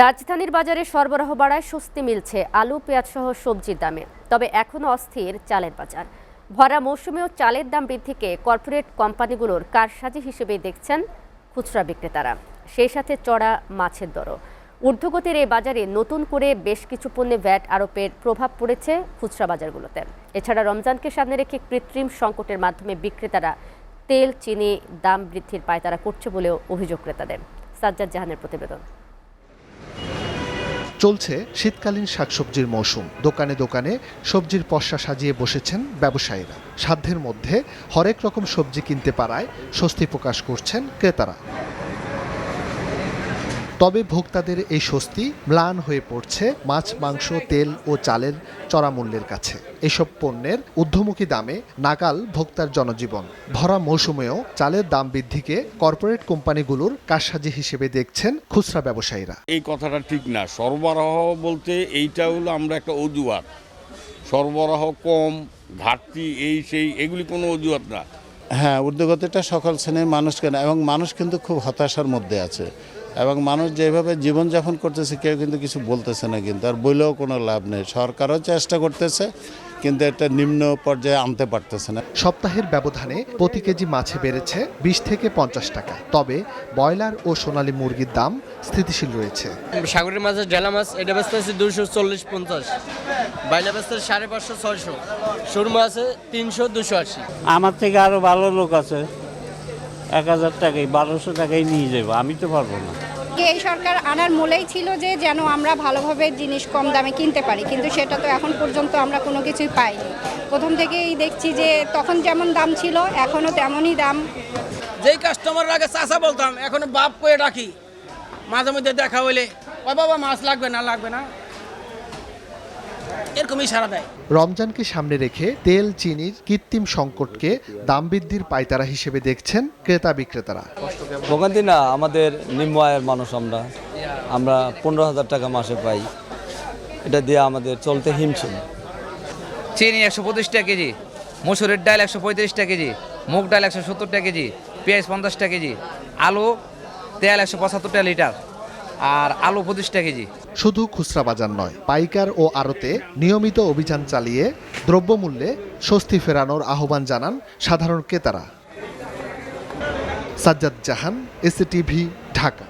রাজধানীর বাজারে সরবরাহ বাড়ায় স্বস্তি মিলছে আলু পেঁয়াজ সহ সবজির দামে। তবে এখনও অস্থির চালের বাজার। ভরা মৌসুমেও চালের দাম বৃদ্ধিকে কর্পোরেট কোম্পানিগুলোর কারসাজি হিসেবে দেখছেন খুচরা বিক্রেতারা। সেই সাথে চড়া মাছের দরও। ঊর্ধ্বগতির এই বাজারে নতুন করে বেশ কিছু পণ্যে ভ্যাট আরোপের প্রভাব পড়েছে খুচরা বাজারগুলোতে। এছাড়া রমজানকে সামনে রেখে কৃত্রিম সংকটের মাধ্যমে বিক্রেতারা তেল চিনি দাম বৃদ্ধির পায়তারা করছে বলেও অভিযোগ ক্রেতাদের। সাজ্জাদ জাহানের প্রতিবেদন। চলছে শীতকালীন শাকসবজির মৌসুম। দোকানে দোকানে সবজির পসরা সাজিয়ে বসেছেন ব্যবসায়ীরা। সাধ্যের মধ্যে হরেক রকম সবজি কিনতে পারায় স্বস্তি প্রকাশ করছেন ক্রেতারা। তবে ভোক্তাদের এই স্বস্তি ম্লান হয়ে পড়ছে মাছ মাংস তেল ও চালের চড়া মূল্যের কাছে। এসব পণ্যের ঊর্ধ্বমুখী দামে নাগাল ভোক্তার জনজীবন। ভরা মৌসুমেও চালের দাম বৃদ্ধিকে কর্পোরেট কোম্পানিগুলোর কারসাজি হিসেবে দেখছেন খুচরা ব্যবসায়ীরা। এই কথাটা ঠিক না। সরবরাহ বলতে এইটা হলো আমরা একটা অজুহাত। সরবরাহ কম, ঘাটতি, এই সেই এগুলি কোনো অজুহাত না। হ্যাঁ, ঊর্ধ্বগতিটা সকল শ্রেণীর মানুষ কেন, এবং মানুষ কিন্তু খুব হতাশার মধ্যে আছে, এবং মানুষ যেভাবে জীবনযাপন করতেছে কেউ কিন্তু কিছু বলতেছে না, কিন্তু আর বলেও কোনো লাভ নেই। সরকারও চেষ্টা করতেছে কিন্তু একটা নিম্ন পর্যায়ে আনতে পারতেছে না। সপ্তাহের ব্যবধানে প্রতি কেজি মাছে বেড়েছে 20 থেকে 50 টাকা। তবে ব্রয়লার ও সোনালী মুরগির দাম স্থিতিশীল রয়েছে। সাগরের মাছের ডেলা মাছ এটা বেচতে আছে 240-50, বাইলা বেচতে 550-600, সুরমা আছে 300-280। আমার থেকে আরো ভালো লোক আছে, 1000 টাকায় 1200 টাকায় নিয়ে যাবো, আমি তো পারবো না। এই সরকার আনার মূলেই ছিল যে যেন আমরা ভালোভাবে জিনিস কম দামে কিনতে পারি, কিন্তু সেটা তো এখন পর্যন্ত আমরা কোনো কিছুই পাইনি। প্রথম থেকেই দেখছি যে তখন যেমন দাম ছিল এখনও তেমনই দাম। যেই কাস্টমার আগে চাচা বলতাম এখন বাপ করে ডাকি। মাঝে মধ্যে দেখা হইলে ও বাবা মাছ লাগবে না এরকমই সারা দেয়। রমজানকে সামনে রেখে তেল চিনির কৃত্রিম সংকটকে দাম বৃদ্ধির পায়তারা হিসেবে দেখছেন ক্রেতা বিক্রেতারা। ভোগান্তি না, আমাদের নিম্ন আয়ের মানুষ, আমরা 15,000 টাকা মাসে পাই, এটা দিয়ে আমাদের চলতে হিমশিম। চিনি 125 টাকা কেজি, মসুরের ডাল 135 টাকা কেজি, মুগ ডাল 170 টাকা কেজি, পেঁয়াজ 50 টাকা কেজি, আলু তেল 175 টাকা লিটার, আর আলু 25 টাকা কেজি। শুধু খুচরা বাজার নয়, পাইকার ও আড়তে নিয়মিত অভিযান চালিয়ে দ্রব্যমূল্যে স্বস্তি ফেরানোর আহ্বান জানান সাধারণ ক্রেতারা। সাজ্জাদ জাহান, এসএটিভি, ঢাকা।